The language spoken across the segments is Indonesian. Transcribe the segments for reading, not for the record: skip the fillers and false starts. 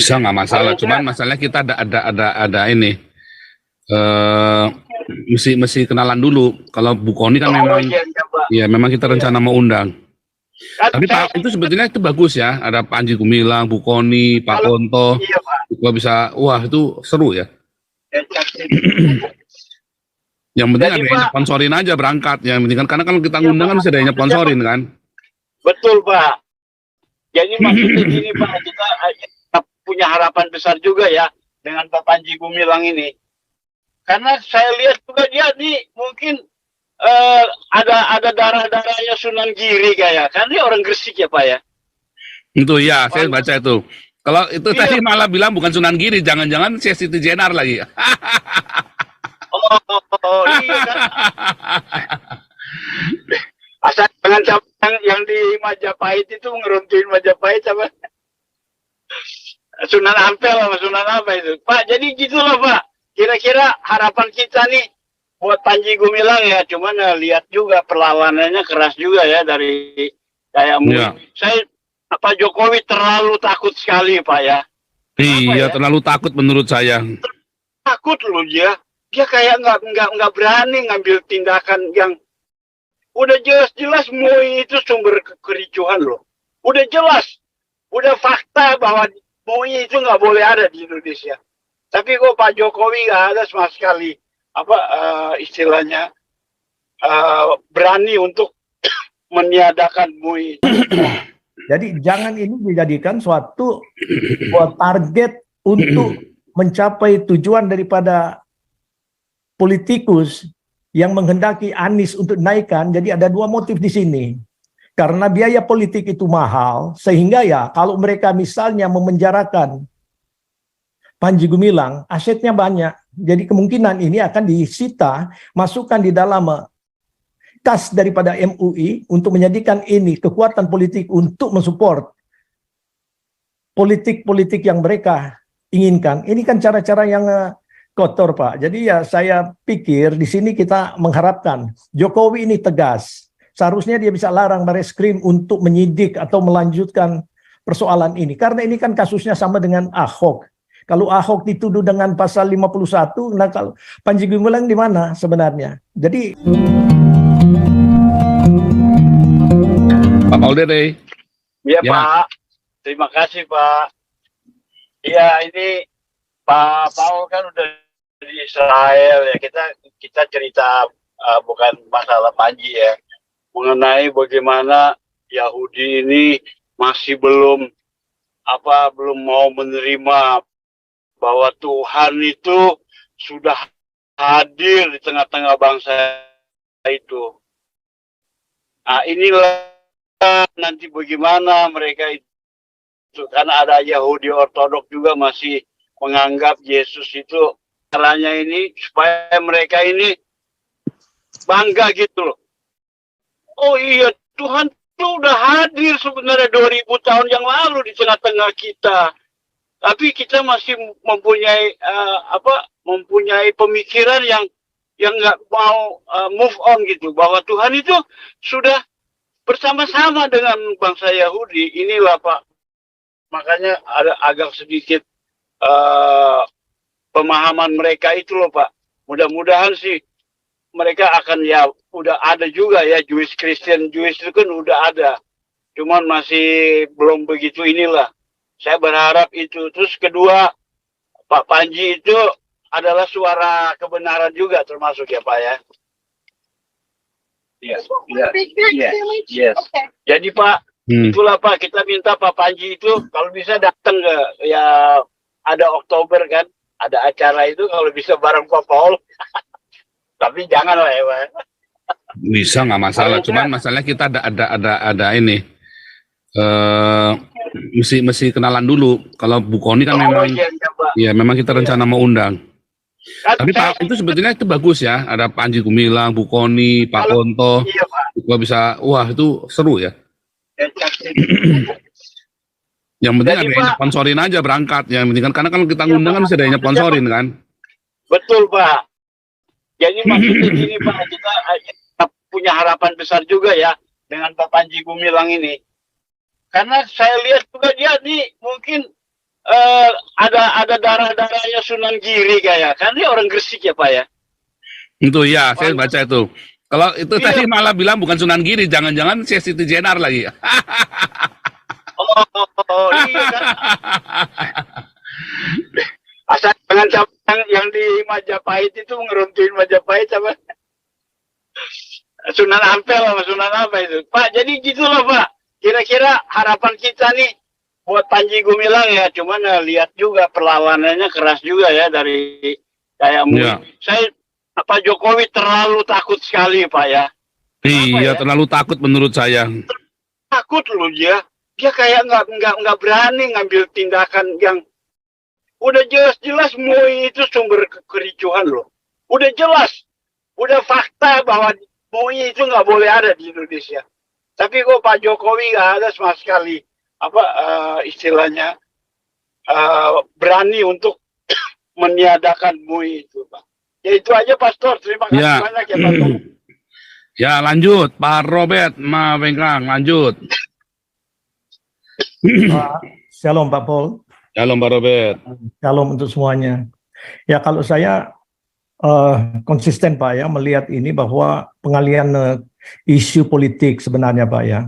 Bisa nggak masalah, cuman masalahnya kita ada ini mesti kenalan dulu. Kalau Bu Koni kan memang memang kita rencana mau undang. Tapi Pak itu sebetulnya itu bagus ya, ada Panji Gumilang, Bu Koni, Pak Konto. Kalau bisa, wah itu seru ya. Yang penting ada yang sponsorin aja berangkat. Yang penting kan, karena kalau kita ngundang kan bisa ada yang sponsorin kan. Betul Pak. Jadi maksudnya gini Pak, kita punya harapan besar juga ya dengan Pak Panji Gumilang ini. Karena saya lihat juga dia nih mungkin ada darah-darahnya Sunan Giri kayak. Kan dia orang Gresik ya Pak ya. Itu ya, saya baca itu. Kalau itu tadi malah bilang bukan Sunan Giri, jangan-jangan Siti Jenar lagi. Iya kan. Asal dengan yang di Majapahit itu ngeruntuhin Majapahit apa? Sunan Ampel sama Sunan apa itu? Pak, jadi gitulah Pak. Kira-kira harapan kita nih buat Panji Gumilang ya, cuman lihat juga perlawanannya keras juga ya dari kayak saya Pak Jokowi terlalu takut sekali Pak ya. Iya, terlalu takut menurut saya. Takut loh dia kayak nggak berani ngambil tindakan yang udah jelas-jelas MUI itu sumber kericuhan loh. Udah jelas, udah fakta bahwa MUI itu nggak boleh ada di Indonesia. Tapi kok Pak Jokowi nggak ada sama sekali istilahnya berani untuk meniadakan MUI. Jadi jangan ini dijadikan suatu target untuk mencapai tujuan daripada politikus yang menghendaki Anies untuk naikkan. Jadi ada dua motif di sini. Karena biaya politik itu mahal, sehingga ya kalau mereka misalnya memenjarakan Panji Gumilang, asetnya banyak. Jadi kemungkinan ini akan disita, masukkan di dalam kas daripada MUI untuk menjadikan ini kekuatan politik untuk mensupport politik-politik yang mereka inginkan. Ini kan cara-cara yang kotor Pak. Jadi ya saya pikir di sini kita mengharapkan Jokowi ini tegas. Seharusnya dia bisa larang Bareskrim untuk menyidik atau melanjutkan persoalan ini. Karena ini kan kasusnya sama dengan Ahok. Kalau Ahok dituduh dengan pasal 51, nah kalau Panji Gumilang di mana sebenarnya? Jadi Pak Paul Dede. Iya ya. Pak, terima kasih Pak. Iya ini Pak Paul kan udah di Israel ya, kita cerita bukan masalah Panji ya, mengenai bagaimana Yahudi ini masih belum mau menerima bahwa Tuhan itu sudah hadir di tengah-tengah bangsa itu. Nah inilah nanti bagaimana mereka itu, karena ada Yahudi Ortodok juga masih menganggap Yesus itu caranya ini supaya mereka ini bangga gitu loh. Oh iya, Tuhan itu udah hadir sebenarnya 2000 tahun yang lalu di tengah-tengah kita. Tapi kita masih mempunyai mempunyai pemikiran yang nggak mau move on gitu, bahwa Tuhan itu sudah bersama-sama dengan bangsa Yahudi. Inilah Pak, makanya ada agak sedikit pemahaman mereka itu loh Pak. Mudah-mudahan sih mereka akan ya udah ada juga ya Jewish itu kan udah ada. Cuman masih belum begitu inilah. Saya berharap itu. Terus kedua, Pak Panji itu adalah suara kebenaran juga termasuk ya Pak ya. Yes. Jadi Pak, itulah Pak, kita minta Pak Panji itu kalau bisa datang ke ya ada Oktober kan, ada acara itu kalau bisa bareng Pak Paul. Tapi jangan lah ya Pak. Bisa nggak masalah, cuman masalahnya kita ada ini mesti kenalan dulu. Kalau Bu Koni kan memang memang kita rencana mau undang. Tapi Pak itu sebetulnya itu bagus ya, ada Panji Gumilang, Bu Koni, Pak Konto. Kalau bisa, wah itu seru ya. Yang penting ada yang sponsorin aja berangkat. Yang penting kan, karena kalau kita ngundang kan bisa ada yang sponsorin kan. Betul Pak. Jadi maksudnya gini Pak, kita punya harapan besar juga ya dengan Pak Panji Gumilang ini. Karena saya lihat juga dia nih mungkin ada darah-darahnya Sunan Giri kayak. Kan dia orang Gresik ya Pak ya. Itu ya, saya baca itu. Kalau itu tadi malah bilang bukan Sunan Giri, jangan-jangan Siti Jenar lagi. Iya kan. Asal jangan sampai yang di Majapahit itu ngeruntuhin Majapahit apa? Sunan Ampel sama Sunan apa itu? Pak, jadi gitulah Pak. Kira-kira harapan kita nih buat Panji Gumilang ya, cuman lihat juga perlawanannya keras juga ya dari kayak saya Pak Jokowi terlalu takut sekali Pak ya. Iya, terlalu takut menurut saya. Takut loh dia kayak nggak berani ngambil tindakan yang udah jelas-jelas MUI itu sumber kericuhan loh. Udah jelas, udah fakta bahwa MUI itu nggak boleh ada di Indonesia. Tapi kok Pak Jokowi nggak ada sama sekali istilahnya berani untuk meniadakan MUI itu Pak. Ya itu aja Pastor, terima kasih banyak ya Pastor. Ya lanjut Pak Robert Mavengkang, lanjut. Shalom Pak Paul. Shalom Pak Robert. Shalom untuk semuanya. Ya kalau saya konsisten Pak ya melihat ini bahwa pengalihan isu politik sebenarnya Pak ya.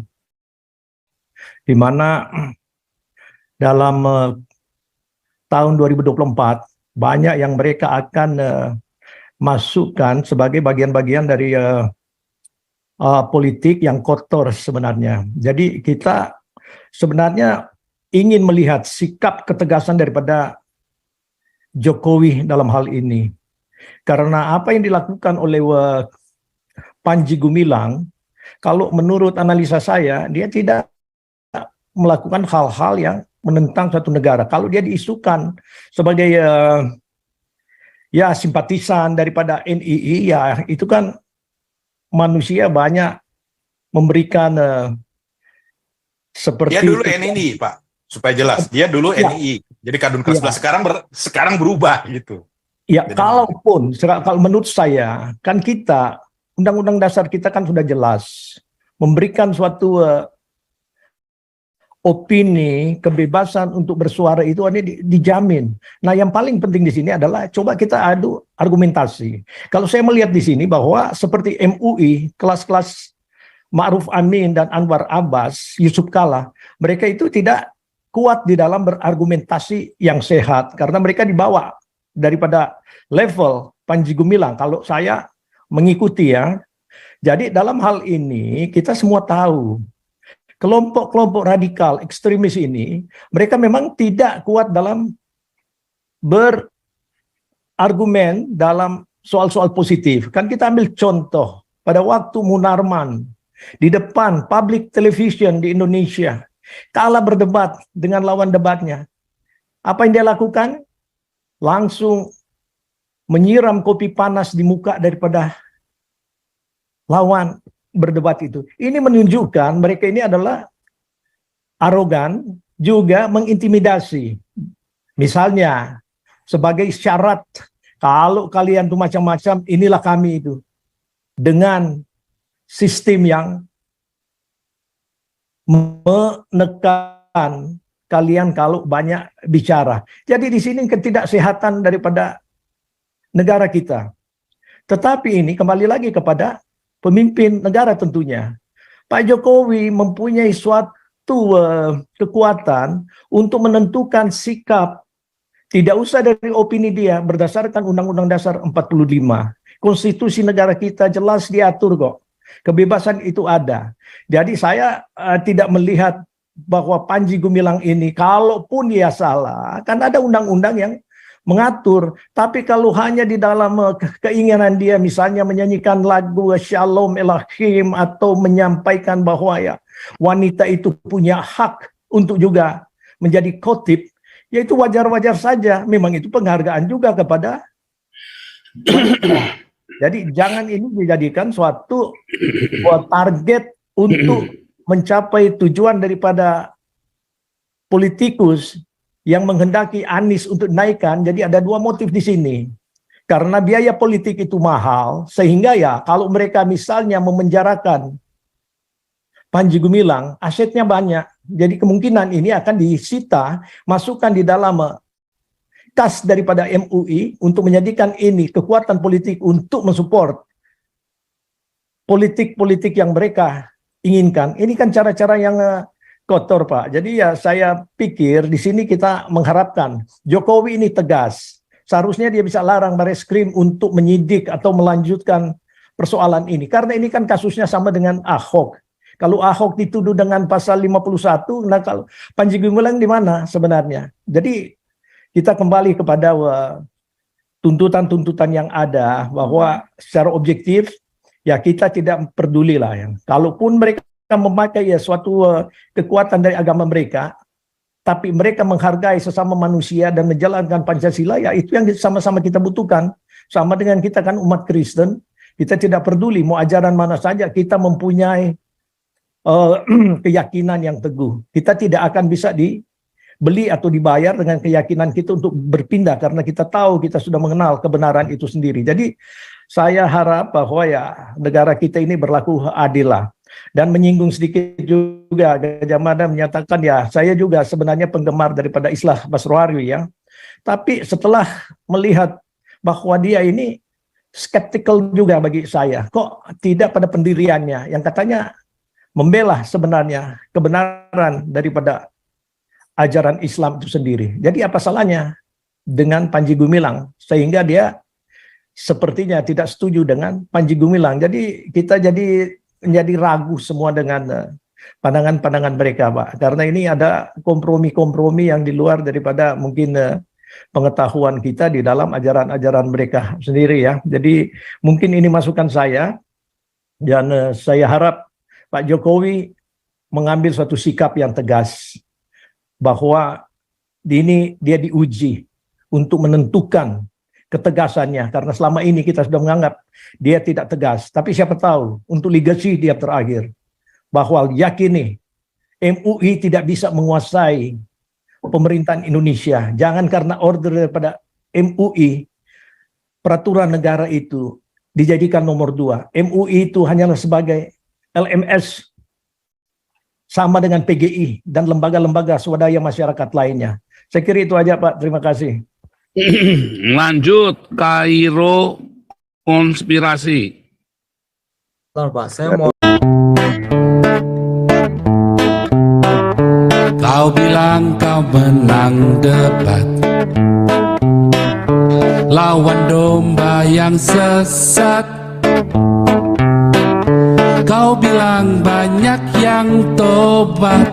Di mana dalam tahun 2024 banyak yang mereka akan masukkan sebagai bagian-bagian dari politik yang kotor sebenarnya. Jadi kita sebenarnya ingin melihat sikap ketegasan daripada Jokowi dalam hal ini. Karena apa yang dilakukan oleh Panji Gumilang, kalau menurut analisa saya, dia tidak melakukan hal-hal yang menentang satu negara. Kalau dia diisukan sebagai ya simpatisan daripada NII, ya itu kan manusia banyak memberikan seperti dia dulu NII Pak, supaya jelas dia dulu NII, jadi kadun kelas 11 sekarang berubah gitu. Ya jadi, kalau menurut saya kan kita undang-undang dasar kita kan sudah jelas memberikan suatu opini, kebebasan untuk bersuara itu dijamin. Nah, yang paling penting di sini adalah coba kita adu argumentasi. Kalau saya melihat di sini bahwa seperti MUI, kelas-kelas Ma'ruf Amin dan Anwar Abbas, Yusuf Kala, mereka itu tidak kuat di dalam berargumentasi yang sehat karena mereka dibawa daripada level Panji Gumilang. Kalau saya mengikuti ya. Jadi dalam hal ini kita semua tahu kelompok-kelompok radikal ekstremis ini, mereka memang tidak kuat dalam berargumen dalam soal-soal positif. Kan kita ambil contoh, pada waktu Munarman, di depan public television di Indonesia, kalah berdebat dengan lawan debatnya. Apa yang dia lakukan? Langsung menyiram kopi panas di muka daripada lawan berdebat itu. Ini menunjukkan mereka ini adalah arogan, juga mengintimidasi. Misalnya, sebagai syarat, kalau kalian tuh macam-macam, inilah kami itu. Dengan sistem yang menekan kalian kalau banyak bicara. Jadi di sini ketidaksehatan daripada negara kita. Tetapi ini kembali lagi kepada pemimpin negara tentunya. Pak Jokowi mempunyai suatu kekuatan untuk menentukan sikap. Tidak usah dari opini dia, berdasarkan Undang-Undang Dasar 45. Konstitusi negara kita jelas diatur kok. Kebebasan itu ada. Jadi saya tidak melihat bahwa Panji Gumilang ini, kalaupun dia salah, kan ada undang-undang yang mengatur. Tapi kalau hanya di dalam keinginan dia, misalnya menyanyikan lagu Shalom Elahim atau menyampaikan bahwa ya wanita itu punya hak untuk juga menjadi khotib, ya itu wajar-wajar saja. Memang itu penghargaan juga kepada. Jadi jangan ini dijadikan suatu target untuk mencapai tujuan daripada politikus yang menghendaki Anies untuk naikkan. Jadi ada dua motif di sini. Karena biaya politik itu mahal, sehingga ya kalau mereka misalnya memenjarakan Panji Gumilang, asetnya banyak. Jadi kemungkinan ini akan disita, masukkan di dalam kas daripada MUI untuk menjadikan ini kekuatan politik untuk mensupport politik-politik yang mereka inginkan. Ini kan cara-cara yang kotor, Pak. Jadi ya saya pikir di sini kita mengharapkan Jokowi ini tegas. Seharusnya dia bisa larang Bareskrim untuk menyidik atau melanjutkan persoalan ini. Karena ini kan kasusnya sama dengan Ahok. Kalau Ahok dituduh dengan pasal 51, nah kalau Panji Gumilang di mana sebenarnya? Jadi kita kembali kepada tuntutan-tuntutan yang ada, bahwa secara objektif ya kita tidak peduli lah ya. Kalaupun mereka memakai ya suatu kekuatan dari agama mereka, tapi mereka menghargai sesama manusia dan menjalankan Pancasila, ya itu yang sama-sama kita butuhkan. Sama dengan kita kan umat Kristen, kita tidak peduli mau ajaran mana saja, kita mempunyai keyakinan yang teguh. Kita tidak akan bisa dibeli atau dibayar dengan keyakinan kita untuk berpindah, karena kita tahu kita sudah mengenal kebenaran itu sendiri. Jadi saya harap bahwa ya negara kita ini berlaku adil lah. Dan menyinggung sedikit juga, Gajah Mada menyatakan ya saya juga sebenarnya penggemar daripada Islah Basroarwi ya. Tapi setelah melihat bahwa dia ini skeptical juga bagi saya, kok tidak pada pendiriannya yang katanya membela sebenarnya kebenaran daripada ajaran Islam itu sendiri. Jadi apa salahnya dengan Panji Gumilang sehingga dia sepertinya tidak setuju dengan Panji Gumilang. Jadi kita menjadi ragu semua dengan pandangan-pandangan mereka, Pak. Karena ini ada kompromi-kompromi yang di luar daripada mungkin pengetahuan kita di dalam ajaran-ajaran mereka sendiri ya. Jadi mungkin ini masukan saya, dan saya harap Pak Jokowi mengambil suatu sikap yang tegas bahwa ini dia diuji untuk menentukan ketegasannya, karena selama ini kita sudah menganggap dia tidak tegas, tapi siapa tahu untuk legasi dia terakhir bahwa yakin nih MUI tidak bisa menguasai pemerintahan Indonesia. Jangan karena order daripada MUI peraturan negara itu dijadikan nomor 2. MUI itu hanyalah sebagai LMS sama dengan PGI dan lembaga-lembaga swadaya masyarakat lainnya. Saya kira itu aja, Pak. Terima kasih. Lanjut, Kairo konspirasi. Bentar, Pak, saya mau. Kau bilang kau menang debat, lawan domba yang sesat. Kau bilang banyak yang tobat.